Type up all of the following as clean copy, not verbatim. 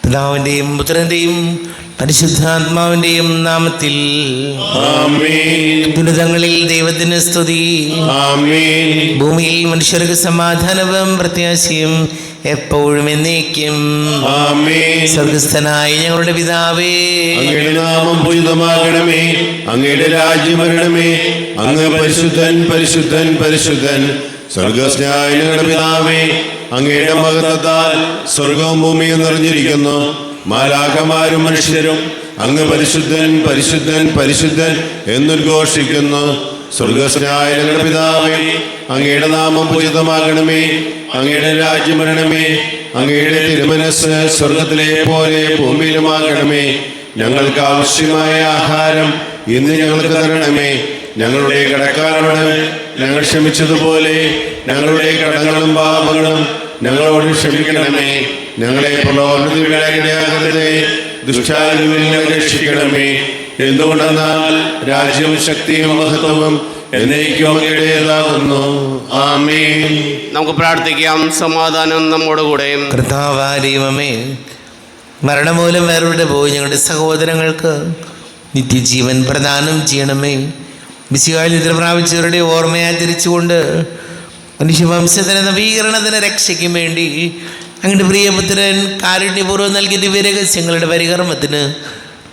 പിതാവിന്റെയും പുത്രന്റെയും പരിശുദ്ധാത്മാവിന്റെയും നാമത്തിൽ ആമേൻ. ദുരിതങ്ങളിൽ ദൈവത്തിന് സ്തുതി. ആമേൻ. ഭൂമിയിൽ മനുഷ്യർക്ക് സമാധാനവും പ്രത്യാശയും എപ്പോഴും എന്നേക്കും. ആമേൻ. സ്വർഗസ്ഥനായ ഞങ്ങളുടെ പിതാവേ, അങ്ങയുടെ നാമം പൂജിതമാകണമേ. അങ്ങയുടെ രാജ്യം വരണമേ. അങ്ങ് പരിശുദ്ധൻ പരിശുദ്ധൻ പരിശുദ്ധൻ. സ്വർഗസ്നായ ഞങ്ങളുടെ പിതാവേ, അങ്ങയുടെ മഹത്വത്താൽ സ്വർഗവും ഭൂമിയും നിറഞ്ഞിരിക്കുന്നു. മാലാഖമാരും മനുഷ്യരും അങ്ങ് പരിശുദ്ധൻ പരിശുദ്ധൻ പരിശുദ്ധൻ എന്നുദ്ഘോഷിക്കുന്നു. സ്വർഗസ്നായ ഞങ്ങളുടെ പിതാവേ, അങ്ങയുടെ നാമം പൂജിതമാകണമേ. അങ്ങയുടെ രാജ്യം വരണമേ. അങ്ങയുടെ തിരുമനസ് സ്വർഗത്തിലെ പോലെ ഭൂമിയിലുമാകണമേ. ഞങ്ങൾക്ക് ആവശ്യമായ ആഹാരം ഇന്ന് ഞങ്ങൾക്ക് തരണമേ. ഞങ്ങളുടെ കടക്കാരോട് ഞങ്ങൾ ക്ഷമിച്ചതുപോലെ ഞങ്ങളുടെ കടങ്ങളും പാപങ്ങളും ഞങ്ങളോട് ക്ഷമിക്കണമേ. ഞങ്ങളെ പ്രലോഭനത്തിനിടയാക്കരുതേ, ദുഷ്ടാരൂപിൽ ഞങ്ങളെ രക്ഷിക്കണമേ. എന്തുകൊണ്ടെന്നാൽ രാജ്യവും ശക്തിയും മഹത്വവും എന്നേക്കും അങ്ങയുടേതാകുന്നു. ആമേൻ. നമുക്ക് പ്രാർത്ഥിക്കാം. സമാധാനം നമ്മോടുകൂടെ. കർത്താവായ ദൈവമേ, മരണമൂലം വേറെവിടെ പോയി ഞങ്ങളുടെ സഹോദരങ്ങൾക്ക് നിത്യജീവൻ പ്രദാനം ചെയ്യണമേ. മിശിഹായിൽ നിദ്ര പ്രാപിച്ചവരുടെ ഓർമ്മയെ ആചരിച്ചുകൊണ്ട് മനുഷ്യവംശത്തിന് നവീകരണത്തിന് രക്ഷയ്ക്കും വേണ്ടി അങ്ങയുടെ പ്രിയപുത്രൻ കാരുണ്യപൂർവ്വം നൽകിയ ദിവ്യരഹസ്യങ്ങളുടെ പരികർമ്മത്തിന്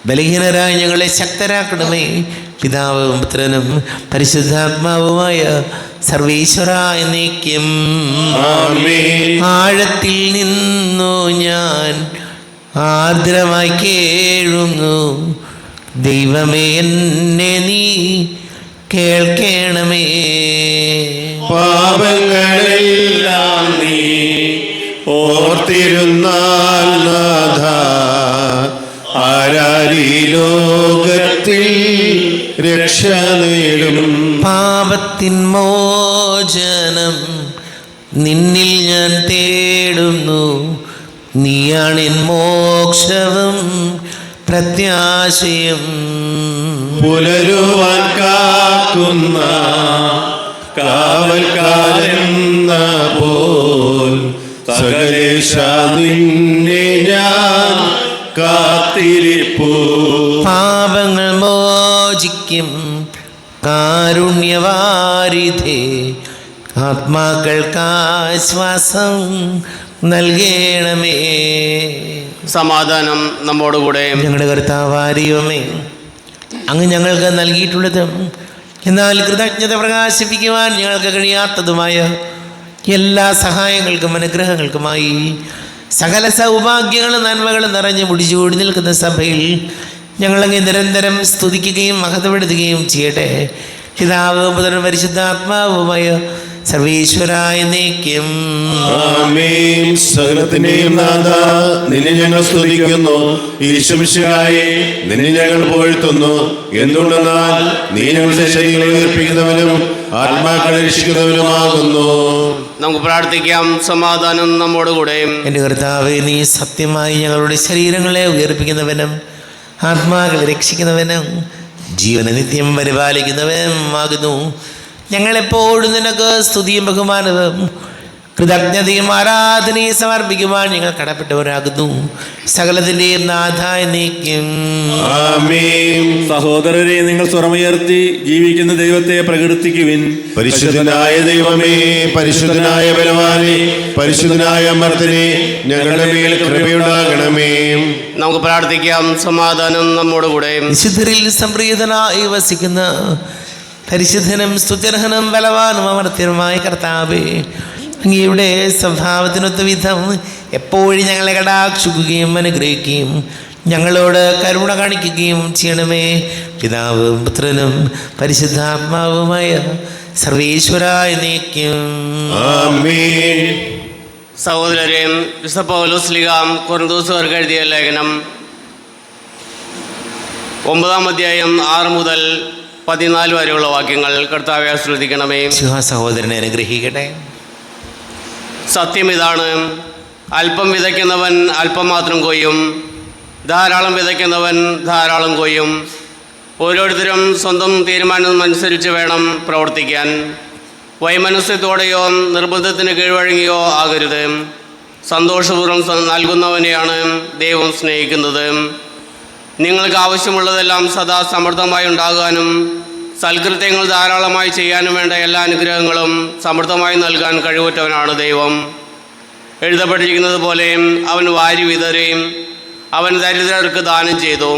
ബലഹീനരായ ഞങ്ങളെ ശക്തരാക്കണമേ. പിതാവും പുത്രനും പരിശുദ്ധാത്മാവുമായ സർവേശ്വര എന്നേക്കും. ആമേൻ. ആഴത്തിൽ നിന്നു ഞാൻ ആർദ്രമായി കേഴുന്നു, ദൈവമേ എന്നെ നീ കേൾക്കണമേ. പാപങ്ങളെല്ലാം നീ ഓർത്തിരുന്നാൽ നാഥ, ആരാരീ ലോകത്തിൽ രക്ഷ നേടും. പാപത്തിൻ മോചനം നിന്നിൽ ഞാൻ തേടുന്നു, നീയാണെൻ മോക്ഷവും പ്രത്യാശയും. പുലരുവാൻ കാക്കുന്ന കാവൽക്കാരെന്ന പോൽ സകലേശ നിന്നെ ഞാൻ കാത്തിരിപ്പൂ. പാപങ്ങൾ മോചിക്കും കാരുണ്യവാരിധേ, ആത്മാക്കൾക്കാശ്വാസം നൽകണമേ. സമാധാനം നമ്മോടുകൂടെ. ഞങ്ങളുടെ കർത്താവായ ദൈവമേ, അങ്ങ് ഞങ്ങൾക്ക് നൽകിയിട്ടുള്ളതും എന്നാൽ കൃതജ്ഞത പ്രകാശിപ്പിക്കുവാൻ ഞങ്ങൾക്ക് കഴിയാത്തതുമായ എല്ലാ സഹായങ്ങൾക്കും അനുഗ്രഹങ്ങൾക്കുമായി സകല സൗഭാഗ്യങ്ങളും നന്മകളും നിറഞ്ഞ് മുടിച്ചുകൂടി നിൽക്കുന്ന സഭയിൽ ഞങ്ങളങ്ങ് നിരന്തരം സ്തുതിക്കുകയും മഹത്വപ്പെടുത്തുകയും ചെയ്യട്ടെ. പിതാവും പുത്രനും പരിശുദ്ധാത്മാവുമായ സർവേശ്വരായ എന്നേക്കും. ആമേൻ. സകലത്തിന്റെയും നാഥ, നിന്നെ ഞങ്ങൾ സ്തുതിക്കുന്നു. ഈശോമിശിഹായേ, നിന്നെ ഞങ്ങൾ പുകഴ്ത്തുന്നു. എന്തുകൊണ്ടെന്നാൽ നീ ഞങ്ങളുടെ ശരീരങ്ങളെ ഉയർപ്പിക്കുന്നവനും ആത്മാക്കളെ രക്ഷിക്കുന്നവനുമാകുന്നു. നമുക്ക് പ്രാർത്ഥിക്കാം. സമാധാനം നമ്മോടുകൂടെ. എൻ്റെ കർത്താവേ, നീ സത്യമായി ഞങ്ങളുടെ ശരീരങ്ങളെ ഉയർപ്പിക്കുന്നവനും ആത്മാക്കളെ രക്ഷിക്കുന്നവനും ജീവന നിത്യം പരിപാലിക്കുന്നവനും ആകുന്നു. ഞങ്ങളെപ്പോഴും നിനക്ക് സ്തുതിയും ബഹുമാനവും കൃതജ്ഞതയും ആരാധനയും സമർപ്പിക്കുവാൻ ഞങ്ങൾ കടപ്പെട്ടവരാകുന്നു. സകലത്തിൻ്റെയും നാഥ എന്നേക്കും. ആമേൻ. സഹോദരരെ, നിങ്ങൾ സ്വരമുയർത്തി ജീവിക്കുന്ന ദൈവത്തെ പ്രകീർത്തിക്കുവിൻ. പരിശുദ്ധനായ ദൈവമേ, പരിശുദ്ധനായ ബലവാനേ, പരിശുദ്ധനായ അമർത്തനേ, ഞങ്ങളുടെ മേൽ കൃപയുണ്ടാകണമേ. നമുക്ക് പ്രാർത്ഥിക്കാം. സമാധാനം നമ്മോടുകൂടെ. വിശുദ്ധരിൽ സംപ്രീതനായി വസിക്കുന്ന പരിശുദ്ധനും സ്തുത്യർഹനും ബലവാനും അമർത്യനുമായ കർത്താവേ, അങ്ങയുടെ സ്വഭാവത്തിനൊത്ത വിധം എപ്പോഴും ഞങ്ങളെ കടാക്ഷിക്കുകയും അനുഗ്രഹിക്കുകയും ഞങ്ങളോട് കരുണ കാണിക്കുകയും ചെയ്യണമേ. പിതാവും പുത്രനും പരിശുദ്ധാത്മാവുമായ സർവേശ്വരായ എന്നേക്കും. ആമേൻ. സഹോദരരെ, വിശുദ്ധ പൗലോസ് ശ്ലീഹ കൊരിന്തോസുകാർക്ക് എഴുതിയ ലേഖനം 9-ാം അധ്യായം 6 മുതൽ 14 വരെയുള്ള വാക്യങ്ങൾ കർത്താവെ ആശ്രദിക്കണമേ. സഹോദരനെ അനുഗ്രഹിക്കട്ടെ. സത്യം ഇതാണ്: അല്പം വിതയ്ക്കുന്നവൻ അല്പം മാത്രം കൊയ്യും, ധാരാളം വിതയ്ക്കുന്നവൻ ധാരാളം കൊയ്യും. ഓരോരുത്തരും സ്വന്തം തീരുമാനം അനുസരിച്ച് വേണം പ്രവർത്തിക്കാൻ. വൈമനസ്യത്തോടെയോ നിർബന്ധത്തിന് കീഴ്വഴങ്ങിയോ ആകരുത്. സന്തോഷപൂർവ്വം നൽകുന്നവനെയാണ് ദൈവം സ്നേഹിക്കുന്നത്. നിങ്ങൾക്ക് ആവശ്യമുള്ളതെല്ലാം സദാ സമൃദ്ധമായി ഉണ്ടാകാനും സൽകൃത്യങ്ങൾ ധാരാളമായി ചെയ്യാനും വേണ്ട എല്ലാ അനുഗ്രഹങ്ങളും സമൃദ്ധമായി നൽകാൻ കഴിവുറ്റവനാണ് ദൈവം. എഴുതപ്പെട്ടിരിക്കുന്നത് പോലെ അവൻ വാരി വിതറുകയും അവൻ ദരിദ്രർക്ക് ദാനം ചെയ്തു.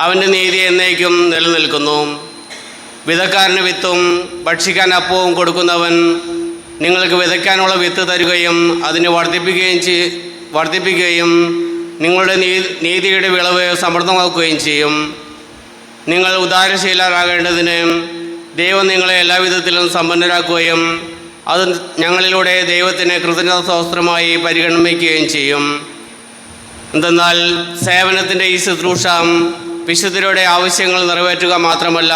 അവൻ്റെ നീതി എന്നേക്കും നിലനിൽക്കുന്നു. വിതക്കാരന് വിത്തും ഭക്ഷിക്കാൻ അപ്പവും കൊടുക്കുന്നവൻ നിങ്ങൾക്ക് വിതയ്ക്കാനുള്ള വിത്ത് തരുകയും അതിനെ വർദ്ധിപ്പിക്കുകയും നിങ്ങളുടെ നീതിയുടെ വിളവ് സമൃദ്ധമാക്കുകയും ചെയ്യും. നിങ്ങൾ ഉദാരശീലരാകേണ്ടതിന് ദൈവം നിങ്ങളെ എല്ലാവിധത്തിലും സമ്പന്നരാക്കുകയും അത് ഞങ്ങളിലൂടെ ദൈവത്തിന് കൃതജ്ഞതാസ്തോത്രമായി പരിഗണിക്കുകയും ചെയ്യും. എന്തെന്നാൽ സേവനത്തിൻ്റെ ഈ ശുശ്രൂഷ വിശുദ്ധരുടെ ആവശ്യങ്ങൾ നിറവേറ്റുക മാത്രമല്ല,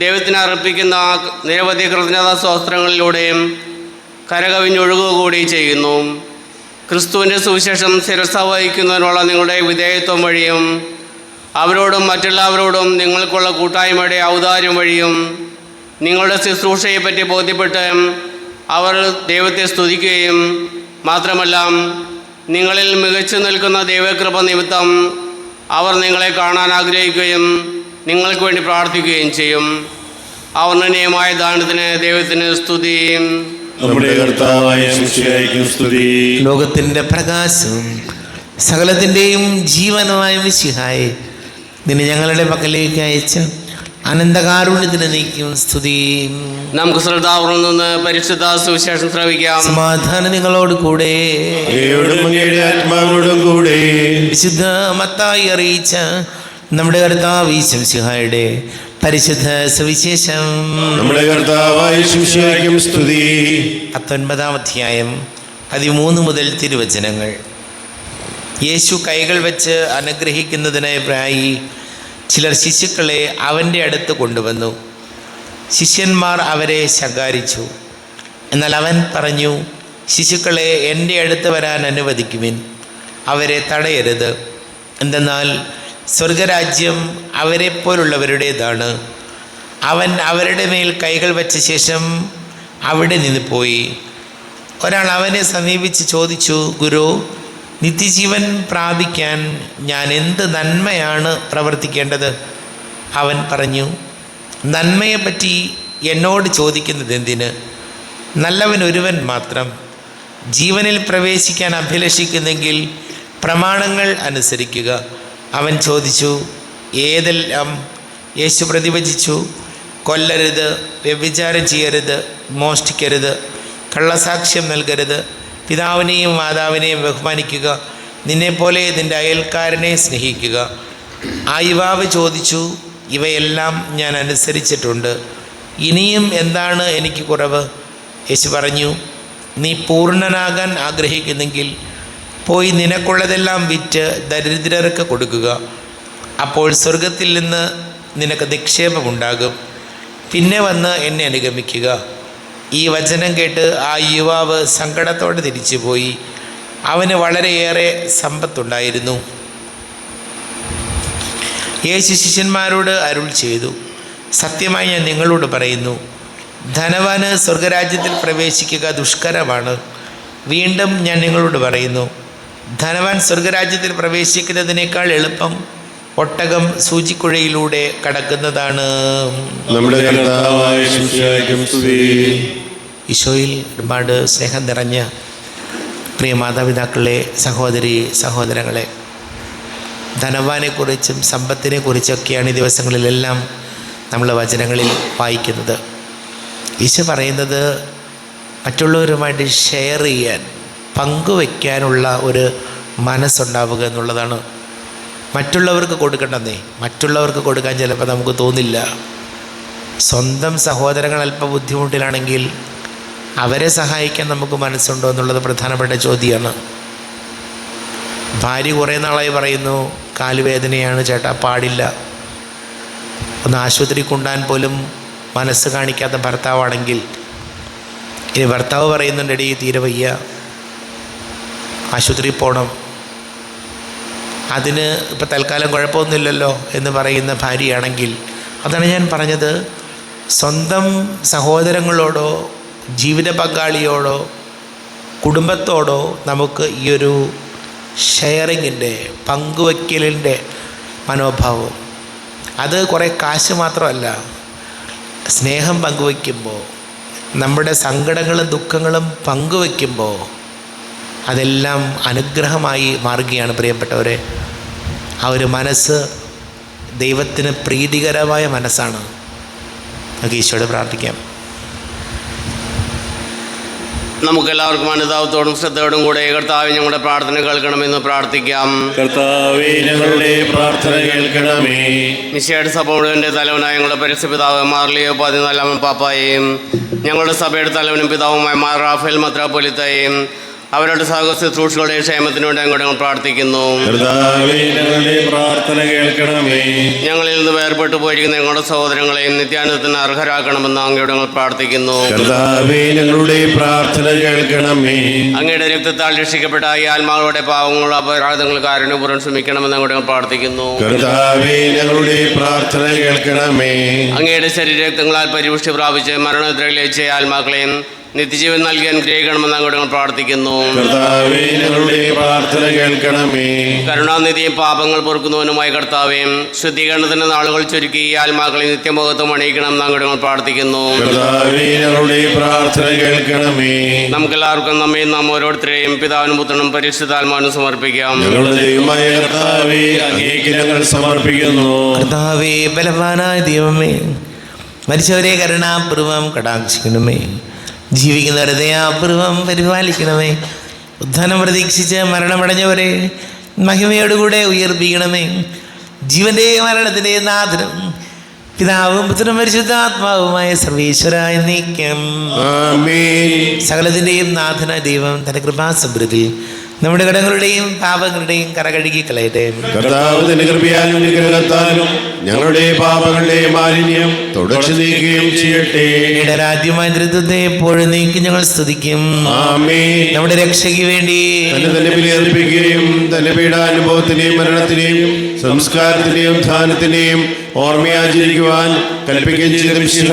ദൈവത്തിന് അർപ്പിക്കുന്ന നിരവധി കൃതജ്ഞതാസ്തോത്രങ്ങളിലൂടെയും കരകവിഞ്ഞൊഴുകുക കൂടി ചെയ്യുന്നു. ക്രിസ്തുവിൻ്റെ സുവിശേഷം ശിരസ വഹിക്കുന്നതിനുള്ള നിങ്ങളുടെ വിധേയത്വം വഴിയും അവരോടും മറ്റെല്ലാവരോടും നിങ്ങൾക്കുള്ള കൂട്ടായ്മയുടെ ഔദാര്യം വഴിയും നിങ്ങളുടെ ശുശ്രൂഷയെപ്പറ്റി ബോധ്യപ്പെട്ട് അവർ ദൈവത്തെ സ്തുതിക്കുകയും മാത്രമല്ല, നിങ്ങളിൽ മികച്ചു നിൽക്കുന്ന ദൈവകൃപ നിമിത്തം അവർ നിങ്ങളെ കാണാൻ ആഗ്രഹിക്കുകയും നിങ്ങൾക്ക് വേണ്ടി പ്രാർത്ഥിക്കുകയും ചെയ്യും. അവർണ്ണനീയമായ ദാനത്തിന് ദൈവത്തിന് സ്തുതി. നമ്മുടെ കർത്താവായ മിശിഹായ്ക്ക് സ്തുതി. ലോകത്തിൻ്റെ പ്രകാശവും സകലത്തിൻ്റെയും ജീവനുമായ മിശിഹായെ നിന്നെ ഞങ്ങളുടെ പക്കലേക്ക് അയച്ച അനന്തകാരുണ്യത്തിന് നീക്കും സ്തുതി. നമുക്ക് ശ്രദ്ധാപൂർവം നിന്ന് പരിശുദ്ധ സുവിശേഷം ശ്രവിക്കാം. സമാധാനം നിങ്ങളോട് കൂടെ. അങ്ങയുടെ ആത്മാവിനോടും കൂടെ. വിശുദ്ധ മത്തായി അറിയിച്ച നമ്മുടെ കർത്താവ് ഈശോ മിശിഹായുടെ പരിശുദ്ധ സുവിശേഷം. നമ്മുടെ കർത്താവായ മിശിഹായ്ക്കും സ്തുതി. 19-ാം അധ്യായം 13 മുതൽ തിരുവചനങ്ങൾ. യേശു കൈകൾ വെച്ച് അനുഗ്രഹിക്കുന്നതിനായി ചിലർ ശിശുക്കളെ അവൻ്റെ അടുത്ത് കൊണ്ടുവന്നു. ശിഷ്യന്മാർ അവരെ ശകാരിച്ചു. എന്നാൽ അവൻ പറഞ്ഞു, ശിശുക്കളെ എൻ്റെ അടുത്ത് വരാൻ അനുവദിക്കുവിൻ, അവരെ തടയരുത്. എന്തെന്നാൽ സ്വർഗരാജ്യം അവരെപ്പോലുള്ളവരുടേതാണ്. അവൻ അവരുടെ മേൽ കൈകൾ വച്ച ശേഷം അവിടെ നിന്ന് പോയി. ഒരാൾ അവനെ സമീപിച്ച് ചോദിച്ചു, ഗുരു, നിത്യജീവൻ പ്രാപിക്കാൻ ഞാൻ എന്ത് നന്മയാണ് പ്രവർത്തിക്കേണ്ടത്? അവൻ പറഞ്ഞു, നന്മയെപ്പറ്റി എന്നോട് ചോദിക്കുന്നത് എന്തിന്? നല്ലവൻ ഒരുവൻ മാത്രം. ജീവനിൽ പ്രവേശിക്കാൻ അഭിലഷിക്കുന്നെങ്കിൽ പ്രമാണങ്ങൾ അനുസരിക്കുക. അവൻ ചോദിച്ചു, ഏതെല്ലാം? യേശു പ്രതിവചിച്ചു, കൊല്ലരുത്, വ്യഭിചാരം ചെയ്യരുത്, മോഷ്ടിക്കരുത്, കള്ളസാക്ഷ്യം നൽകരുത്, പിതാവിനെയും മാതാവിനെയും ബഹുമാനിക്കുക, നിന്നെപ്പോലെ നിൻ്റെ അയൽക്കാരനെ സ്നേഹിക്കുക. ആ യുവാവ് ചോദിച്ചു, ഇവയെല്ലാം ഞാൻ അനുസരിച്ചിട്ടുണ്ട്, ഇനിയും എന്താണ് എനിക്ക് കുറവ്? യേശു പറഞ്ഞു, നീ പൂർണ്ണനാകാൻ ആഗ്രഹിക്കുന്നെങ്കിൽ പോയി നിനക്കുള്ളതെല്ലാം വിറ്റ് ദരിദ്രർക്ക് കൊടുക്കുക. അപ്പോൾ സ്വർഗത്തിൽ നിന്ന് നിനക്ക് നിക്ഷേപമുണ്ടാകും. പിന്നെ വന്ന് എന്നെ അനുഗമിക്കുക. ഈ വചനം കേട്ട് ആ യുവാവ് സങ്കടത്തോടെ തിരിച്ചുപോയി. അവന് വളരെയേറെ സമ്പത്തുണ്ടായിരുന്നു. യേശു ശിഷ്യന്മാരോട് അരുൾ ചെയ്തു, സത്യമായി ഞാൻ നിങ്ങളോട് പറയുന്നു, ധനവാന് സ്വർഗരാജ്യത്തിൽ പ്രവേശിക്കുക ദുഷ്കരമാണ്. വീണ്ടും ഞാൻ നിങ്ങളോട് പറയുന്നു, ധനവാൻ സ്വർഗരാജ്യത്തിൽ പ്രവേശിക്കുന്നതിനേക്കാൾ എളുപ്പം ഒട്ടകം സൂചിക്കുഴയിലൂടെ കടക്കുന്നതാണ്. നമ്മുടെ കർത്താവായ മിശിഹായ്ക്കും സ്തുതി. ഈശോയിൽ ഒരുപാട് സ്നേഹം നിറഞ്ഞ പ്രിയ മാതാപിതാക്കളെ, സഹോദരി സഹോദരങ്ങളെ, ധനവാനെക്കുറിച്ചും സമ്പത്തിനെക്കുറിച്ചൊക്കെയാണ് ഈ ദിവസങ്ങളിലെല്ലാം നമ്മൾ വചനങ്ങളിൽ വായിക്കുന്നത്. ഈശോ പറയുന്നത് മറ്റുള്ളവരുമായിട്ട് ഷെയർ ചെയ്യാൻ, പങ്കുവയ്ക്കാനുള്ള ഒരു മനസ്സുണ്ടാവുക എന്നുള്ളതാണ്. മറ്റുള്ളവർക്ക് കൊടുക്കണ്ടെന്നേ, മറ്റുള്ളവർക്ക് കൊടുക്കാൻ ചിലപ്പോൾ നമുക്ക് തോന്നില്ല. സ്വന്തം സഹോദരങ്ങൾ അല്പം ബുദ്ധിമുട്ടിലാണെങ്കിൽ അവരെ സഹായിക്കാൻ നമുക്ക് മനസ്സുണ്ടോ എന്നുള്ളത് പ്രധാനപ്പെട്ട ചോദ്യമാണ്. ഭാര്യ കുറേ നാളായി പറയുന്നു, കാലുവേദനയാണ് ചേട്ടാ, പാടില്ല. ഒന്ന് ആശുപത്രി കൊണ്ടുപോകാൻ പോലും മനസ്സ് കാണിക്കാത്ത ഭർത്താവാണെങ്കിൽ, ഇനി ഭർത്താവ് പറയുന്നുണ്ടെടി തീരെ വയ്യ, ആശുപത്രിയിൽ പോകണം, അതിന് ഇപ്പം തൽക്കാലം കുഴപ്പമൊന്നുമില്ലല്ലോ എന്ന് പറയുന്ന ഭാര്യയാണെങ്കിൽ, അതാണ് ഞാൻ പറഞ്ഞത്, സ്വന്തം സഹോദരങ്ങളോടോ ജീവിത പങ്കാളിയോടോ കുടുംബത്തോടോ നമുക്ക് ഈ ഒരു ഷെയറിങ്ങിൻ്റെ, പങ്കുവയ്ക്കലിൻ്റെ മനോഭാവം, അത് കുറേ കാശ് മാത്രമല്ല, സ്നേഹം പങ്കുവയ്ക്കുമ്പോൾ, നമ്മുടെ സങ്കടങ്ങളും ദുഃഖങ്ങളും പങ്കുവയ്ക്കുമ്പോൾ അതെല്ലാം അനുഗ്രഹമായി മാറുകയാണ് പ്രിയപ്പെട്ടവരെ. ആ ഒരു മനസ്സ് ദൈവത്തിന് പ്രീതികരമായ മനസ്സാണ്. നമുക്ക് ഈശോയോട് പ്രാർത്ഥിക്കാം. നമുക്കെല്ലാവർക്കും അനുതാപത്തോടും ശ്രദ്ധയോടും കൂടെ കർത്താവേ ഞങ്ങളുടെ പ്രാർത്ഥന കേൾക്കണമെന്ന് പ്രാർത്ഥിക്കാം. കർത്താവേ ഞങ്ങളുടെ പ്രാർത്ഥന കേൾക്കണമേ. മിശിഹായുടെ സഭ മുഴുവൻ്റെ തലവനായ ഞങ്ങളുടെ പരിശുദ്ധപിതാവ് മാർ ലിയോ 14 പാപ്പായെയും ഞങ്ങളുടെ സഭയുടെ തലവനും പിതാവുമായ മാർ റാഫേൽ മെത്രാപ്പൊലീത്തയെയും അവരുടെ സഹശുശ്രൂഷകളുടെ ക്ഷേമത്തിനു വേണ്ടി ഞങ്ങൾ പ്രാർത്ഥിക്കുന്നു. കർത്താവേ ഞങ്ങളുടെ പ്രാർത്ഥന കേൾക്കണമേ. ഞങ്ങളിൽ നിന്ന് വേർപെട്ടു പോയിരിക്കുന്ന ഞങ്ങളുടെ സഹോദരങ്ങളെയും നിത്യാനന്ദത്തിന് അർഹരാക്കണമെന്ന് അങ്ങയോട് ഞങ്ങൾ പ്രാർത്ഥിക്കുന്നു. കർത്താവേ ഞങ്ങളുടെ പ്രാർത്ഥന കേൾക്കണമേ. അങ്ങയുടെ രക്തത്താൽ രക്ഷിക്കപ്പെട്ട ഈ ആത്മാക്കളുടെ പാവങ്ങളും അപരാധങ്ങൾ കാരുണ്യപൂർവ്വം ക്ഷമിക്കണമെന്ന് അങ്ങോട്ട് ഞങ്ങൾ പ്രാർത്ഥിക്കുന്നു. കർത്താവേ ഞങ്ങളുടെ പ്രാർത്ഥന കേൾക്കണമേ. അങ്ങയുടെ ശരീരരക്തങ്ങളാൽ പരിപുഷ്ടി പ്രാപിച്ച് മരണത്തിലേക്ക് ആത്മാക്കളെയും നിത്യജീവൻ നൽകി അനുഗ്രഹിക്കണമെന്ന് അങ്ങോട്ട് ഞങ്ങൾ പ്രാർത്ഥിക്കുന്നു. കർത്താവേ ഞങ്ങളുടെ പ്രാർത്ഥന കേൾക്കണമേ. കരുണാനിധിയും പാപങ്ങൾ പൊറുക്കുന്നവനുമായ കർത്താവേയും ശുദ്ധീകരണത്തിന്റെ നാളുകൾ ചുരുക്കി ഈ ആത്മാക്കളെ നിത്യമോഹത്വം അണിയിക്കണമെന്ന് അങ്ങോട്ട് ഞങ്ങൾ പ്രാർത്ഥിക്കുന്നു. കർത്താവേ ഞങ്ങളുടെ പ്രാർത്ഥന കേൾക്കണമേ. നമുക്കെല്ലാവർക്കും നമ്മയും നാം ഓരോരുത്തരെയും പിതാവിനും പുത്രനും പരിശുദ്ധാത്മാവിനും സമർപ്പിക്കാം. ഞങ്ങളുടെ ദൈവമായ കർത്താവേ അങ്ങേക്ക് ഞങ്ങൾ സമർപ്പിക്കുന്നു. കർത്താവേ, ബലവാനായ ദൈവമേ, മരിച്ചവരെ കരുണാപൂർവം കടാക്ഷിക്കണമേ. ജീവിക്കുന്നവരെ ദയാപൂർവം പരിപാലിക്കണമേ. ഉദ്ധാനം പ്രതീക്ഷിച്ച് മരണമടഞ്ഞവരെ മഹിമയോടുകൂടെ ഉയർപ്പിക്കണമേ. ജീവന്റെയും മരണത്തിൻ്റെയും നാഥനും പിതാവും പുത്രനും പരിശുദ്ധാത്മാവുമായ സർവീശ്വരായ നീക്കം. ആമേൻ. സകലത്തിൻ്റെയും നാഥനായ ദൈവം തന്റെ കൃപാസമൃദ്ധി നമ്മുടെ കടങ്ങളുടെയും പാപങ്ങളുടെയും കരകഴുകി കളയട്ടെ. കർത്താവ് തന്റെ കൃപയാലും അനുഗ്രഹത്താലും ഞങ്ങളുടെ പാപങ്ങളുടെ മാലിന്യം തുടച്ചു നീക്കുകയും ചെയ്യട്ടെ. രാജ്യമായ ദൃത്വത്തെ എപ്പോഴും നീക്കി ഞങ്ങൾ സ്തുതിക്കും. ആമേൻ. നമ്മുടെ രക്ഷയ്ക്ക് വേണ്ടി തന്നെ ബലിയർപ്പിക്കുകയും തന്റെ പീഡാനുഭവത്തിന്റെയും മരണത്തിന്റെയും സംസ്കാരത്തിന്റെയും ധാനത്തിന്റെയും ഓർമ്മയാചരിക്കുവാൻ കൽപ്പിക്കുകയും ചെയ്ത മിശിഹ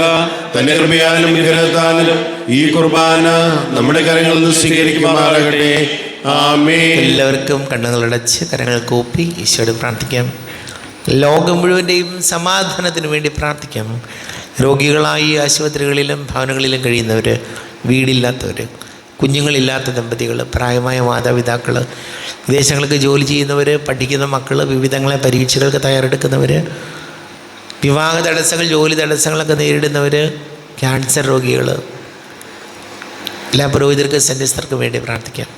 തന്റെ കൃപയാലും അനുഗ്രഹത്താലും ഈ കുർബാന നമ്മുടെ കരങ്ങളിൽ നിന്ന് സ്വീകരിക്കുമാറാകട്ടെ. ആമേൻ. എല്ലാവർക്കും കണ്ണുകളടച്ച് കരങ്ങൾ കൂപ്പി ഈശോയോട് പ്രാർത്ഥിക്കാം. ലോകം മുഴുവൻ്റെയും സമാധാനത്തിന് വേണ്ടി പ്രാർത്ഥിക്കാം. രോഗികളായി ആശുപത്രികളിലും ഭവനങ്ങളിലും കഴിയുന്നവർ, വീടില്ലാത്തവർ, കുഞ്ഞുങ്ങളില്ലാത്ത ദമ്പതികൾ, പ്രായമായ മാതാപിതാക്കൾ, വിദേശങ്ങൾക്ക് ജോലി ചെയ്യുന്നവർ, പഠിക്കുന്ന മക്കൾ, വിവിധങ്ങളെ പരീക്ഷകൾക്ക് തയ്യാറെടുക്കുന്നവർ, വിവാഹ തടസ്സങ്ങൾ, ജോലി തടസ്സങ്ങളൊക്കെ നേരിടുന്നവർ, ക്യാൻസർ രോഗികൾ, എല്ലാ പുരോഹിതർക്ക് സന്യസ്തർക്കും വേണ്ടി പ്രാർത്ഥിക്കാം.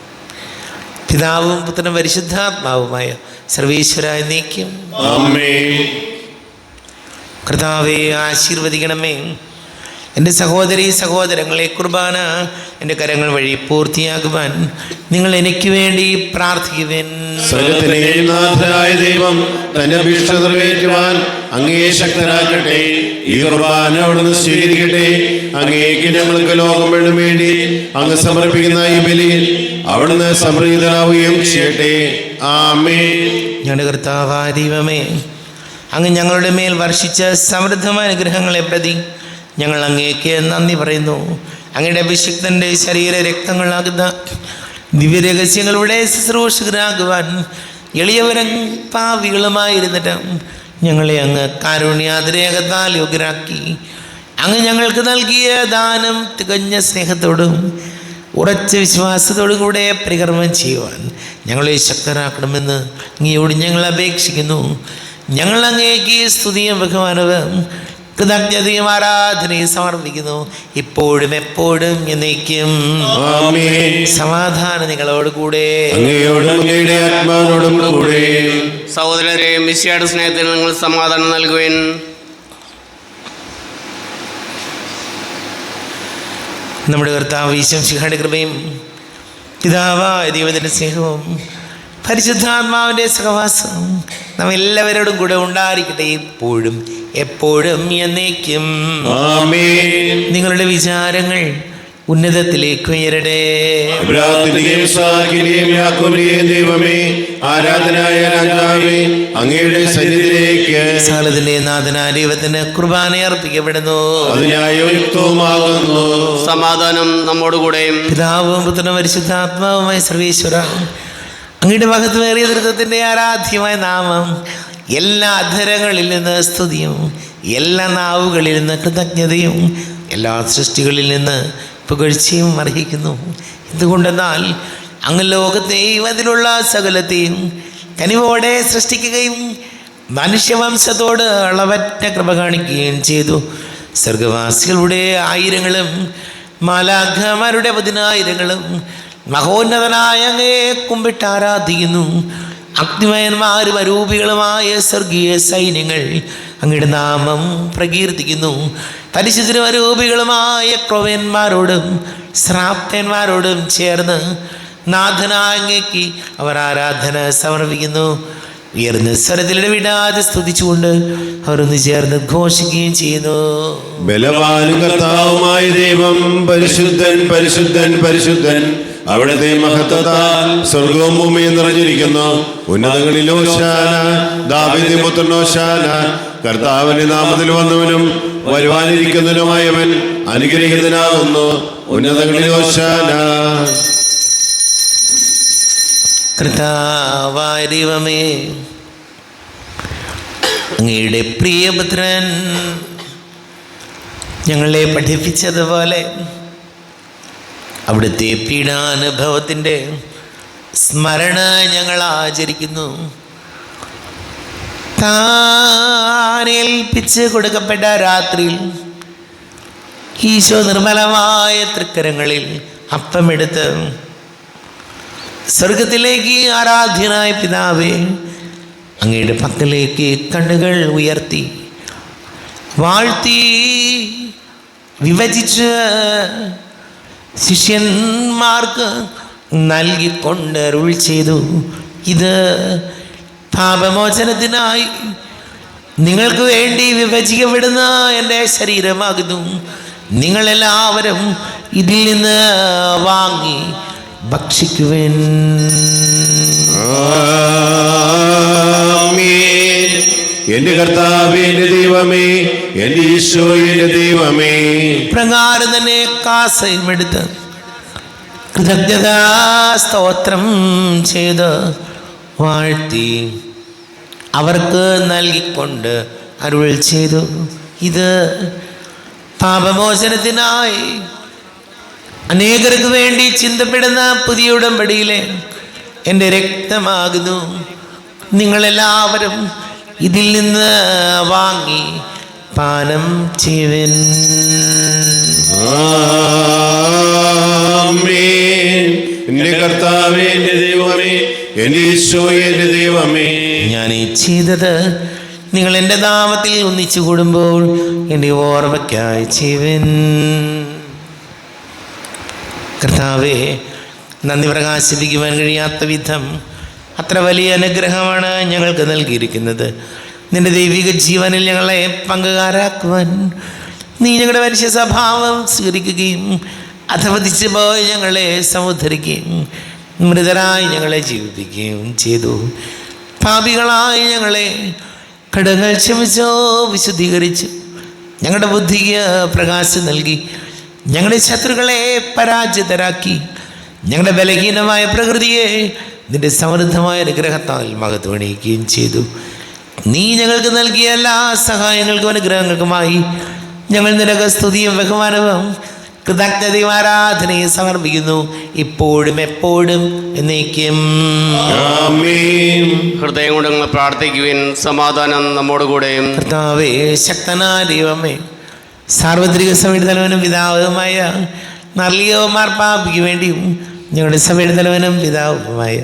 പിതാവും പുത്രനും പരിശുദ്ധാത്മാവുമായ സർവീശ്വരായ നീക്കും. ആമേൻ. കർത്താവേ, ആശീർവദിക്കണമേ. എൻ്റെ സഹോദരീ സഹോദരങ്ങളെ, കുർബാന എൻ്റെ കരങ്ങൾ വഴി പൂർത്തിയാകുവാൻ നിങ്ങൾ എനിക്ക് വേണ്ടി പ്രാർത്ഥിക്കുവിൻ. സകലത്തിന്റെയും നാഥനായ ദൈവം തന്റെ അഭീഷ്ട നിറവേറ്റുവാൻ അങ്ങേ ശക്തനാക്കട്ടെ. ഈ കുർബാന അവിടുന്ന് സ്വീകരിക്കട്ടെ. അങ്ങേക്ക് ഞങ്ങൾക്ക് ലോകം വേണ്ടി അങ്ങ് സമർപ്പിക്കുന്ന ഈ ബലിയിൽ അവിടുന്ന് സംപ്രീതനാവുകയും ചെയ്യട്ടെ. ആമേൻ. ഞങ്ങളുടെ കർത്താവായ ദൈവമേ, അങ്ങ് ഞങ്ങളുടെ മേൽ വർഷിച്ച സമൃദ്ധമായ അനുഗ്രഹങ്ങളെ പ്രതി ഞങ്ങൾ അങ്ങേക്ക് നന്ദി പറയുന്നു. അങ്ങയുടെ അഭിഷിക്തൻ്റെ ശരീര രക്തങ്ങളാകുന്ന ദിവ്യരഹസ്യങ്ങളുടെ ശുശ്രൂഷകരാകുവാൻ എളിയവരും പാവികളുമായിരുന്നിട്ട് ഞങ്ങളെ അങ്ങ് കാരുണ്യാതിരേകത്താൽ യോഗ്യരാക്കി. അങ്ങ് ഞങ്ങൾക്ക് നൽകിയ ദാനം തികഞ്ഞ സ്നേഹത്തോടും ഉറച്ച വിശ്വാസത്തോടും കൂടെ പരികർമ്മം ചെയ്യുവാൻ ഞങ്ങളെ ശക്തരാക്കണമെന്ന് അങ്ങയോട് ഞങ്ങൾ അപേക്ഷിക്കുന്നു. ഞങ്ങൾ അങ്ങേക്ക് സ്തുതിയും ബഹുമാനവും കൃതജ്ഞതയും ആരാധനയും സമർപ്പിക്കുന്നു, ഇപ്പോഴും എപ്പോഴും എന്നേക്കും. ആമേൻ. സമാധാനം നിങ്ങളോട് കൂടെ. അങ്ങയോടും അങ്ങയുടെ ആത്മാവിനോടും കൂടെ. സഹോദരരെ, മിശിഹായുടെ സ്നേഹത്തിന് നിങ്ങൾ സമാധാനം നൽകുവിൻ. നമ്മുടെ കർത്താവ് ഈശോ മിശിഹായുടെ കൃപയും പിതാവായ ദൈവത്തിൻ്റെ സ്നേഹവും പരിശുദ്ധാത്മാവിൻ്റെ സഹവാസം നാം എല്ലാവരോടും കൂടെ ഉണ്ടായിരിക്കട്ടെ, ഇപ്പോഴും എപ്പോഴും എന്നേക്കും. ആമേൻ. നിങ്ങളുടെ വിചാരങ്ങൾ ഉന്നതത്തിലേക്ക് ഉയരട്ടെ. അബ്രാഹത്തിന്റെയും ഇസ്ഹാക്കിന്റെയും യാക്കോബിന്റെയും ദൈവമേ, ആരാധനായ രാജാവേ, അങ്ങയുടെ സന്നിധിയിലേക്ക് സകലത്തിന്റെ നാഥനായ ദൈവത്തിന് കുർബാന അർപ്പിക്കപ്പെടുന്നു. അത് ന്യായയുക്തവുമാകുന്നു. സമാധാനം നമ്മോടുകൂടെയും. പിതാവും പുത്രനും പരിശുദ്ധാത്മാവുമായ സർവീശ്വര, അങ്ങയുടെ മഹത്വമേറിയ ദൃഢത്തിന്റെ ആരാധ്യമായ നാമം എല്ലാ അധരങ്ങളിൽ നിന്ന് സ്തുതിയും എല്ലാ നാവുകളിൽ നിന്ന് കൃതജ്ഞതയും എല്ലാ സൃഷ്ടികളിൽ നിന്ന് പുകഴ്ചയും അർഹിക്കുന്നു. എന്തുകൊണ്ടെന്നാൽ അങ്ങ് ലോകത്തെയും അതിലുള്ള സകലത്തെയും കനിവോടെ സൃഷ്ടിക്കുകയും മനുഷ്യവംശത്തോട് അളവറ്റ കൃപ കാണിക്കുകയും ചെയ്തു. സ്വർഗവാസികളുടെ ആയിരങ്ങളും മാലാഖമാരുടെ 10,000ങ്ങളും മഹോന്നതനായ അങ്ങയെ കുമ്പിട്ട് ആരാധിക്കുന്നു. അഗ്നിമയന്മാരും അരൂപികളുമായ സ്വർഗീയ സൈന്യങ്ങൾ അങ്ങയുടെ നാമം പ്രകീർത്തിക്കുന്നു. പരിശുദ്ധരും അരൂപികളുമായ ക്രൗവ്യന്മാരോടും ശ്രാപ്തന്മാരോടും ചേർന്ന് നാഥനായ അങ്ങയ്ക്ക് അവർ ആരാധന സമർപ്പിക്കുന്നു. ഉയർന്ന സ്വരത്തിൽ ഇടവിടാതെ സ്തുതിച്ചുകൊണ്ട് അവർ ഒന്ന് ചേർന്ന് ഘോഷിക്കുകയും ചെയ്യുന്നു. ബലവാനും കർത്താവുമായ ദൈവം പരിശുദ്ധൻ, പരിശുദ്ധൻ, പരിശുദ്ധൻ. അവിടുത്തെ മഹത്വത്താൽ സ്വർഗവും ഭൂമിയും നിറഞ്ഞിരിക്കുന്നു. ഉന്നതങ്ങളിൽ ഹോശാന, ദാവീദിന്റെ പുത്രൻ ഹോശാന. കർത്താവിന്റെ നാമത്തിൽ വന്നവനും വരുവാനിരിക്കുന്നവനുമായവൻ അനുഗ്രഹീതനാകുന്നു. ഉന്നതങ്ങളിൽ ഹോശാന. കർത്താവായ ദൈവമേ, അങ്ങയുടെ പ്രിയപുത്രൻ ഞങ്ങളെ പഠിപ്പിച്ചതുപോലെ അവിടുത്തെ പീഡാനുഭവത്തിൻ്റെ സ്മരണ ഞങ്ങൾ ആചരിക്കുന്നു. താനേൽപ്പിച്ച് കൊടുക്കപ്പെട്ട രാത്രിയിൽ ഈശോ നിർമ്മലമായ തൃക്കരങ്ങളിൽ അപ്പമെടുത്ത് സ്വർഗത്തിലേക്ക് ആരാധ്യനായ പിതാവേ, അങ്ങയുടെ പക്കലേക്ക് കണ്ണുകൾ ഉയർത്തി വാഴ്ത്തി വിഭജിച്ച് ശിഷ്യന്മാർക്ക് നൽകിക്കൊണ്ട് അരുൾ ചെയ്തു. ഇത് പാപമോചനത്തിനായി നിങ്ങൾക്ക് വേണ്ടി വിഭജിക്കപ്പെടുന്ന എൻ്റെ ശരീരമാകുന്നു. നിങ്ങളെല്ലാവരും ഇതിൽ നിന്ന് വാങ്ങി ഭക്ഷിക്കുവിൻ. ആമേൻ. എന്റെ കർത്താവേ, എന്റെ ദൈവമേ, എന്റെ ഈശോയുടെ ദൈവമേ. പ്രകാരം തന്നെ കാസയും എടുത്ത് കൃതജ്ഞതാ സ്തോത്രം ചെയ്ത് വാഴ്ത്തി അവർക്ക് നൽകിക്കൊണ്ട് അരുൾ ചെയ്തു. ഇത് പാപമോചനത്തിനായി അനേകർക്ക് വേണ്ടി ചിന്തപ്പെടുന്ന പുതിയ ഉടമ്പടിയിലെ എൻ്റെ രക്തമാകുന്നു. നിങ്ങളെല്ലാവരും ഇതിൽ നിന്ന് വാങ്ങി പാനം ചെയ്യുവിൻ. ആമേൻ. എന്റെ കർത്താവേ, എന്റെ ദൈവമേ, എന്റെ ഈശോയുടെ ദൈവമേ. ഞാൻ ഈ ചെയ്തത് നിങ്ങൾ എൻ്റെ നാമത്തിൽ ഒന്നിച്ചു കൂടുമ്പോൾ എൻ്റെ ഓർമ്മയ്ക്കായി ചെയ്യുവിൻ. കർത്താവേ, നന്ദി പ്രകാശിപ്പിക്കുവാൻ കഴിയാത്ത വിധം അത്ര വലിയ അനുഗ്രഹമാണ് ഞങ്ങൾക്ക് നൽകിയിരിക്കുന്നത്. നിന്റെ ദൈവിക ജീവനിൽ ഞങ്ങളെ പങ്കുകാരാക്കുവാൻ നീ ഞങ്ങളുടെ മനുഷ്യ സ്വഭാവം സ്വീകരിക്കുകയും അധപതിച്ചു പോയി ഞങ്ങളെ സമുദ്ധരിക്കുകയും മൃതരായി ഞങ്ങളെ ജീവിപ്പിക്കുകയും ചെയ്തു. പാപികളായി ഞങ്ങളെ കടങ്ങൾ ക്ഷമിച്ചോ വിശുദ്ധീകരിച്ചു. ഞങ്ങളുടെ ബുദ്ധിക്ക് പ്രകാശം നൽകി ഞങ്ങളുടെ ശത്രുക്കളെ പരാജിതരാക്കി. ഞങ്ങളുടെ ബലഹീനമായ പ്രകൃതിയെ നിന്റെ സമൃദ്ധമായ അനുഗ്രഹത്താൽ മഹത്വണിയിക്കുകയും ചെയ്തു. നീ ഞങ്ങൾക്ക് നൽകിയ എല്ലാ സഹായങ്ങൾക്കും അനുഗ്രഹങ്ങൾക്കുമായി ഞങ്ങൾ നിനക്ക് സ്തുതിയും ബഹുമാനവും കൃതജ്ഞതയും ആരാധനയും സമർപ്പിക്കുന്നു, ഇപ്പോഴും എപ്പോഴും എന്നേക്കും. ആമേൻ. ഹൃദയം കൊണ്ട് നിങ്ങൾ പ്രാർത്ഥിക്കുവിൻ. സമാധാനം നമ്മോടുകൂടെയും. കർത്താവേ, ശക്തനായ ദൈവമേ, സാർവത്രിക സഭയുടെ തലവനും പിതാവുമായ നർലിയോ മാർപ്പാപ്പയ്ക്ക് വേണ്ടിയും ഞങ്ങളുടെ സഭയുടെ തലവനും പിതാവുമായ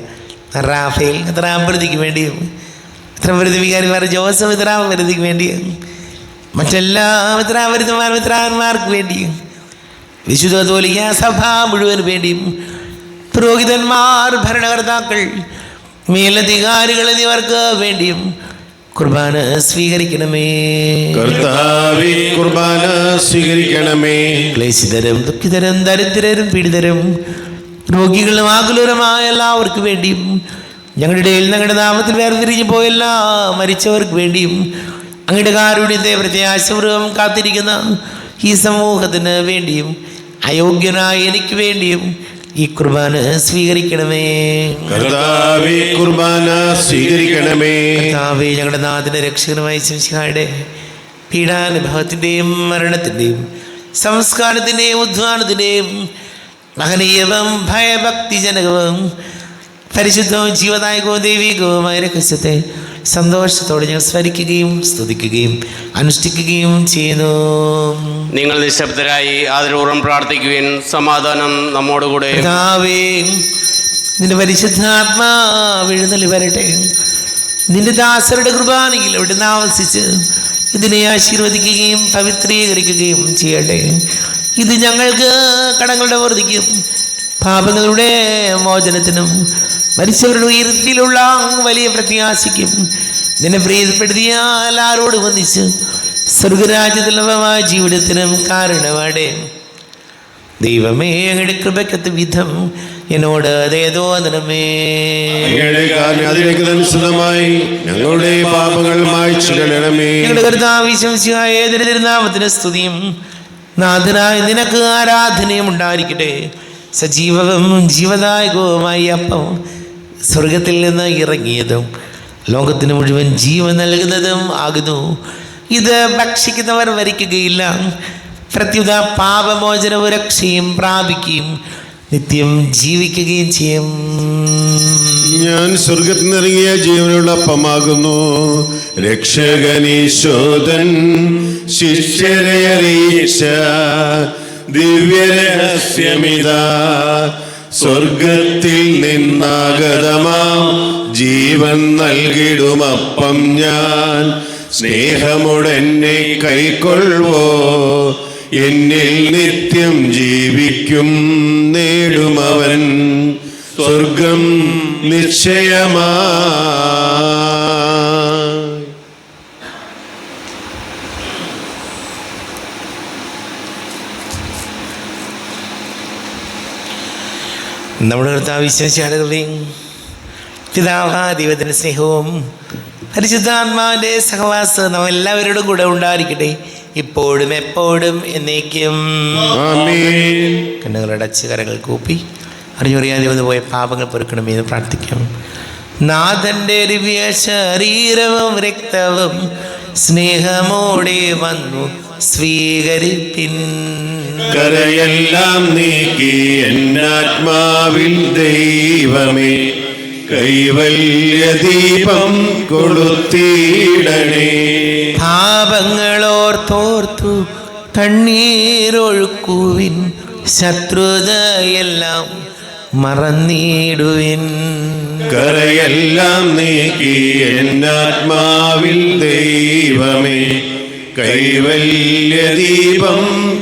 റാഫേൽ ഇത്രാപ്രതിക്ക് വേണ്ടിയും ഇത്രപ്രതി വികാരിമാർ ജോസഫ് ഇത്രാപ്രതിക്ക് വേണ്ടിയും മറ്റെല്ലാ മിത്രാന്മാർക്ക് വേണ്ടിയും വിശുദ്ധ കത്തോലിക്ക സഭ മുഴുവന് വേണ്ടിയും പുരോഹിതന്മാർ, ഭരണകർത്താക്കൾ, മേലധികാരികൾ എന്നിവർക്ക് വേണ്ടിയും കുർബാന സ്വീകരിക്കണമേ. കർത്താവേ, കുർബാന സ്വീകരിക്കണമേ. ക്ലേശിതരും ദുഃഖിതരും ദരിദ്രരും പീഡിതരും രോഗികളും ആകുലരുമായ എല്ലാവർക്കും വേണ്ടിയും ഞങ്ങളുടെ ഇടയിൽ ഞങ്ങളുടെ നാമത്തിൽ വേർതിരിഞ്ഞു പോയ എല്ലാ മരിച്ചവർക്ക് വേണ്ടിയും അങ്ങയുടെ കാരുണ്യത്തെ പ്രത്യാശപൂർവ്വം കാത്തിരിക്കുന്ന ഈ സമൂഹത്തിന് വേണ്ടിയും അയോഗ്യനായ എനിക്ക് വേണ്ടിയും ഈ കുർബാന സ്വീകരിക്കണമേ. കർത്താവേ, കുർബാന സ്വീകരിക്കണമേ. കർത്താവേ, ഞങ്ങളുടെ നാഥന്റെ രക്ഷകനുമായ ശംശിഹായുടെ പീഡാനുഭവത്തിൻ്റെയും മരണത്തിൻ്റെയും സംസ്കാരത്തിൻ്റെയും ഉദ്ധാനത്തിൻ്റെയും മഹനീയവും ഭയഭക്തിജനകവും പരിശുദ്ധവും ജീവദായകവും ദൈവികവുമായ രഹസ്യത്തെ സന്തോഷത്തോടെ ഞങ്ങൾ സ്മരിക്കുകയും സ്തുതിക്കുകയും അനുഷ്ഠിക്കുകയും ചെയ്യുന്നു. നിങ്ങൾ നിശബ്ദരായി ആദരപൂർവ്വം പ്രാർത്ഥിക്കുവിൻ. സമാധാനം നമ്മോടുകൂടെ. കർത്താവേ, നിന്റെ പരിശുദ്ധാത്മാവ് എഴുന്നള്ളി വരട്ടെ. നിന്റെ ദാസരുടെ കുർബാനയിൽ അവിടെ താമസിച്ച് ഇതിനെ ആശീർവദിക്കുകയും പവിത്രീകരിക്കുകയും ചെയ്യട്ടെ. ഇത് ഞങ്ങൾക്ക് കടങ്ങളുടെ വർദ്ധിക്കും പാപങ്ങളുടെ മോചനത്തിനും മരിച്ചവരുടെ ഉയർത്തിലുള്ള വലിയ പ്രത്യാശയ്ക്കും നിന്നെ പ്രീതിപ്പെടുത്തിയ എല്ലാവരോട് വന്നിച്ച് സ്വർഗരാജ്യത്തിലമായ ജീവിതത്തിനും കാരണമാടേ. ദൈവമേ, അങ്ങയുടെ കൃപയ്ക്കത്ത് വിധം എന്നോട് ദയതോന്നണമേ. അതിനനുസൃതമായി ഞങ്ങളുടെ പാപങ്ങൾ മായ്ച്ചിടണമേ. ഞങ്ങളുടെ കർത്താവ് ശംസിഹായ തിരുനാമത്തിന് സ്തുതിയും നാഥനായ നിനക്ക് ആരാധനയും ഉണ്ടായിരിക്കട്ടെ. സജീവവും ജീവദായകവുമായി അപ്പം സ്വർഗത്തിൽ നിന്ന് ഇറങ്ങിയതും ലോകത്തിന് മുഴുവൻ ജീവൻ നൽകുന്നതും ആകുന്നു. ഇത് ഭക്ഷിക്കുന്നവർ മരിക്കുകയില്ല, പ്രത്യുത പാപമോചനവും രക്ഷയും പ്രാപിക്കുകയും നിത്യം ജീവിക്കുകയും ചെയ്യും. ഞാൻ സ്വർഗത്തിൽ നിന്നിറങ്ങിയ ജീവനുള്ള അപ്പമാകുന്നു. രക്ഷകനീശോദൻ ശിഷ്യരെ അറിയിച്ച ദിവ്യരഹസ്യമിതാ, സ്വർഗത്തിൽ നിന്നാഗതമാം ജീവൻ നൽകിടുമപ്പം ഞാൻ. സ്നേഹമുടെന്നെ കൈക്കൊള്ളുവോ, എന്നിൽ നിത്യം ജീവിക്കും നേടുമവൻ സ്വർഗം നിശ്ചയമാ. നമ്മുടെ കർത്താവ് വിശ്വസിച്ചാടുകളെയും പിതാവാ ദൈവത്തിൻ്റെ സ്നേഹവും പരിശുദ്ധാത്മാവിൻ്റെ സഹവാസം നമ്മെല്ലാവരോടും കൂടെ ഉണ്ടായിരിക്കട്ടെ, ഇപ്പോഴും എപ്പോഴും എന്നേക്കും. കണ്ണുകളടച്ച് കരങ്ങൾ കൂപ്പി അറിഞ്ഞറിയാതെ വന്നു പോയ പാപങ്ങൾ പൊറുക്കണമെന്ന് പ്രാർത്ഥിക്കാം. നാഥൻ്റെ ദിവ്യ ശരീരവും രക്തവും സ്നേഹമോടെ വന്നു സ്വീകരിപ്പിൻ. കരയെല്ലാം നീക്കി എന്നാത്മാവിൽ ദൈവമേ കൈവല്യ ദീപം കൊളുത്തിയിടണേ. പാപങ്ങളോർത്തോർത്തു കണ്ണീരൊഴുക്കുവിൻ, ശത്രുതയെല്ലാം മറന്നിടുവിൻ. കരയെല്ലാം നീക്കി എന്നാത്മാവിൽ ദൈവമേ കൈവല്യ ദീപം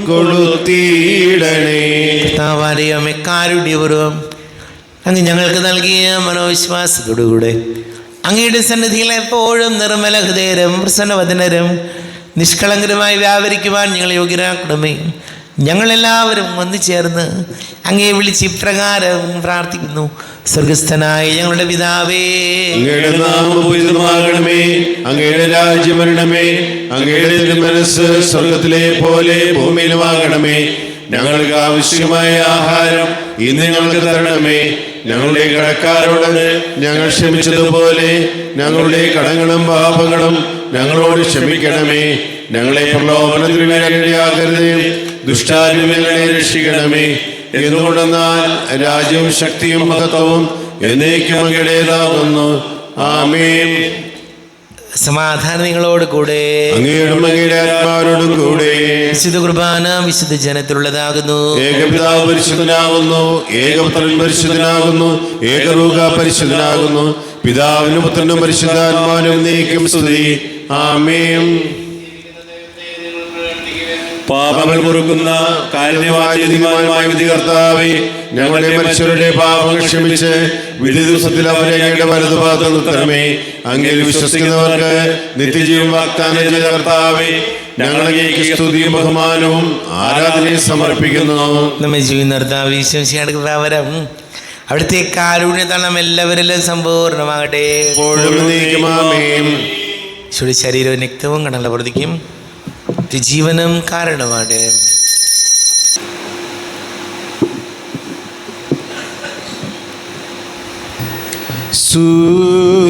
കൊളുത്തിയിടണേ. കർത്താവേ, കാരുണ്യപൂർവ്വം അങ്ങ് ഞങ്ങൾക്ക് നൽകിയ മനോവിശ്വാസത്തോടുകൂടെ അങ്ങയുടെ സന്നിധിയിൽ എപ്പോഴും നിർമ്മല ഹൃദയരും പ്രസന്നവദനരും നിഷ്കളങ്കരമായി വ്യാപരിക്കുവാൻ ഞങ്ങൾ യോഗ്യരാക്കണമേ. ഞങ്ങളെല്ലാവരും ഒന്നുചേർന്ന് അങ്ങയെ വിളിച്ച് ഇപ്രകാരം പ്രാർത്ഥിക്കുന്നു. സ്വർഗസ്ഥനായ ഞങ്ങളുടെ പിതാവേ, അങ്ങയുടെ നാമം പൂജിതമാകണമേ. അങ്ങയുടെ രാജ്യം വരണമേ. അങ്ങയുടെ തിരുമനസ്സ് സ്വർഗത്തിലെ പോലെ ഭൂമിയിലുമാകണമേ. ഞങ്ങൾക്ക് ആവശ്യമായ ആഹാരം ഇന്ന് ഞങ്ങൾക്ക് തരണമേ. ഞങ്ങളുടെ കടക്കാരോട് ഞങ്ങൾ ക്ഷമിച്ചതുപോലെ ഞങ്ങളുടെ കടങ്ങളും പാപങ്ങളും ഞങ്ങളോട് ക്ഷമിക്കണമേ. ഞങ്ങളെ പ്രലോഭനത്തിൽ ഇടയാക്കരുതേ, ദുഷ്ടാരൂപികളെ രക്ഷിക്കണമേ. എന്തുകൊണ്ടെന്നാൽ രാജ്യവും ശക്തിയും മഹത്വവും എന്നേക്കും അങ്ങയുടേതാകുന്നു. ആമേൻ. സമാധാനം നിങ്ങളോട് കൂടെ. അങ്ങയുടെ ആത്മാവരോടും കൂടെ. വിശുദ്ധ കുർബാന വിശുദ്ധ ജനത്തിലുള്ളതാകുന്നു. ഏകപിതാവ് പരിശുദ്ധനാകുന്നു, ഏകപുത്രൻ പരിശുദ്ധനാകുന്നു, ഏകരൂഹ പരിശുദ്ധനാകുന്നു. പിതാവിനും പുത്രനും പരിശുദ്ധാത്മാവിനും എന്നേക്കും സ്തുതി. ആമേൻ. പാപങ്ങൾ പൊറുക്കുന്ന കാരുണ്യവാചീതിമാനുമായ വിധികർത്താവേ, ഞങ്ങളുടെ മനുഷ്യരുടെ പാപങ്ങൾ ക്ഷമിച്ച് വിധി ദിവസത്തിൽ അവരെ അങ്ങയുടെ വലതുഭാഗത്ത് നിർത്തണമേ. അങ്ങയിൽ വിശ്വസിക്കുന്നവർക്ക് നിത്യജീവൻ വാഗ്ദാനം ചെയ്ത കർത്താവേ, ഞങ്ങൾ അങ്ങേക്ക് സ്തുതിയും ബഹുമാനവും ആരാധനയും സമർപ്പിക്കുന്നു. നമ്മെ ജീവിതം വിശ്വസിയാടുവരം അവിടുത്തെ കാരുണ്യതണം എല്ലാവരിലും സമ്പൂർണ്ണമാകട്ടെ. ശരീരവും രക്തവും കടല പ്രവർത്തിക്കും ജീവനും കാരണമാണ്.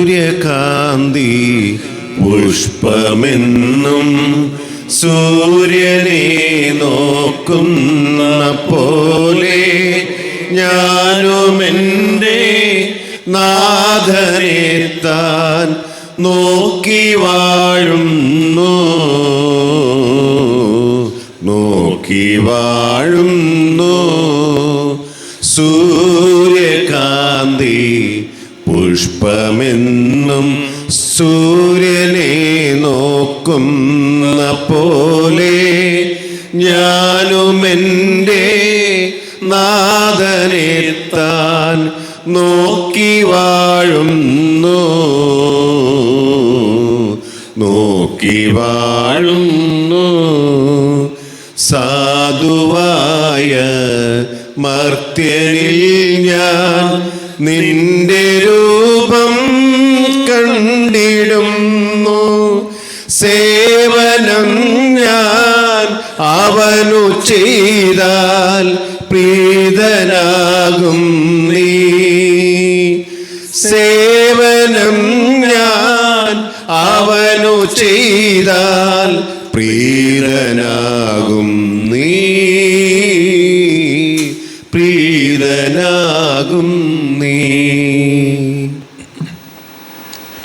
സൂര്യകാന്തി പുഷ്പമെന്നും സൂര്യനെ നോക്കുന്ന പോലെ ഞാനും എൻ്റെ നാഥനെ താൻ നോക്കി വാഴുന്നു, നോക്കി വാഴുന്നു. സൂര്യകാന്തി പുഷ്പമെന്നും സൂര്യനെ നോക്കുന്ന പോലെ ഞാനും എൻ്റെ നാഥനെ താൻ നോക്കി വാഴുന്നു, നോക്കി വാഴുന്നു. സാധുവായ മർത്യനിൽ ഞാൻ നിന്റെ രൂപം കണ്ടിടുന്നു. സേവനം ഞാൻ അവനു ചെയ്താൽ പ്രീതനാകും നീ. സേവനം ഞാൻ അവനു ചെയ്താൽ പ്രീതനാകും നീ, പ്രീതനാകും നീ.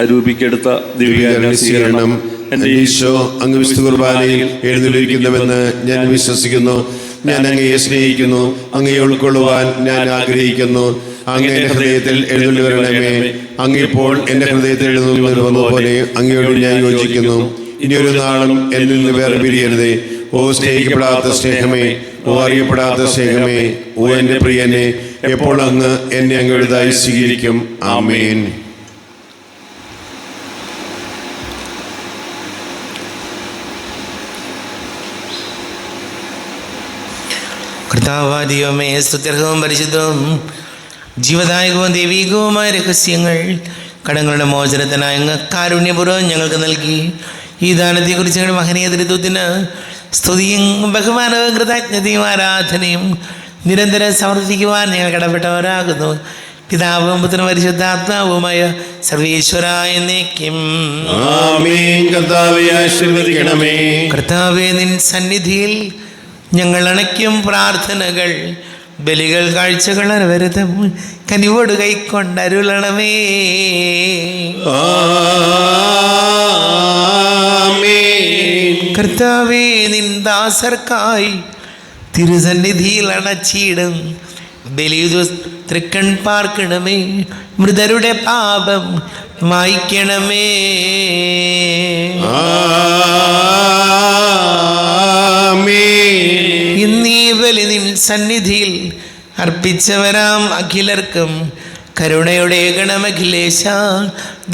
അരൂപിക്കെടുത്ത ദിവ്യാനുസ്മരണം എൻ്റെ ഈശോ അങ്ങ് വിശുദ്ധ കുർബാനയിൽ എഴുന്നള്ളിരിക്കുന്നുവെന്ന് ഞാൻ വിശ്വസിക്കുന്നു. ഞാൻ അങ്ങയെ സ്നേഹിക്കുന്നു, അങ്ങയെ ഉൾക്കൊള്ളുവാൻ ഞാൻ ആഗ്രഹിക്കുന്നു. അങ്ങ് എൻ്റെ ഹൃദയത്തിൽ എഴുന്നള്ളി വരണമേ. അങ്ങിപ്പോൾ എൻ്റെ ഹൃദയത്തിൽ എഴുന്നള്ളുന്ന പോലെ അങ്ങയോട് ഞാൻ യോജിക്കുന്നു. ഇനിയൊരു നാളും എന്നിൽ നിന്ന് വേറെ പിരിയരുതേ. ഓ സ്നേഹിക്കപ്പെടാത്ത സ്നേഹമേ, ഓ അറിയപ്പെടാത്ത സ്നേഹമേ, ഓ എൻ്റെ പ്രിയനെ, എപ്പോൾ അങ്ങ് എന്നെ അങ്ങയുടേതായി സ്വീകരിക്കും. ആമേൻ. കർത്താവാദിയോമേ സ്തുത്യർഹവും പരിശുദ്ധവും ജീവദായകവും ദൈവീകവുമായ രഹസ്യങ്ങൾ കടങ്ങളുടെ മോചനത്തിനായി അങ്ങ് കാരുണ്യപൂർവ്വം ഞങ്ങൾക്ക് നൽകി. ഈ ദാനത്തെക്കുറിച്ച് ഞങ്ങളുടെ മഹനീയ തൃത്വത്തിന് സ്തുതിയും ബഹുമാനവും കൃതജ്ഞതയും ആരാധനയും നിരന്തരം സമർപ്പിക്കുവാൻ ഞങ്ങൾ കടപ്പെട്ടവരാകുന്നു. പിതാവും പുത്രനും പരിശുദ്ധാത്മാവുമായ സർവീശ്വരായ എന്നേക്കും ആമേൻ. കർത്താവേ ആശീർവദിക്കണമേ. കർത്താവേ, നിൻ സന്നിധിയിൽ ഞങ്ങൾ അണയ്ക്കും പ്രാർത്ഥനകൾ, ബലികൾ, കാഴ്ചകൾ അനവരതം കനിവോട് കൈക്കൊണ്ടരുളണമേ. കർത്താവേ, നിൻ ദാസർക്കായി തിരുസന്നിധിയിൽ അണച്ചിടും ബലിയു തൃക്കൺ പാർക്കണമേ. മൃതരുടെ പാപം മായ്ക്കണമേ. ഇന്നീ ബലി നിൻ സന്നിധിയിൽ അർപ്പിച്ചവരാം അഖിലർക്കും കരുണയുടെ ഗണമഖിലേശ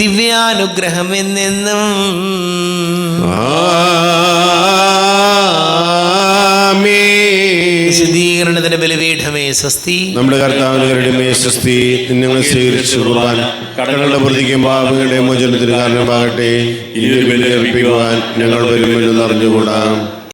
ദിവ്യാനുഗ്രഹം എന്നെന്നും. വിശുദ്ധീകരണത്തിന്റെ ബലിപീഠമേ സ്വസ്തി. നമ്മുടെ കർത്താവിനെ സ്വസ്തി. നിങ്ങളെ സ്വീകരിച്ചു കുർബാന കടങ്ങളുടെ പ്രതിക്കും പാപങ്ങളുടെ മോചനത്തിന് കാരണമാകട്ടെ. ഈ ഒരു ബലി അർപ്പിക്കുവാൻ ഞങ്ങൾ വരുമെന്ന് അറിഞ്ഞുകൂടാം.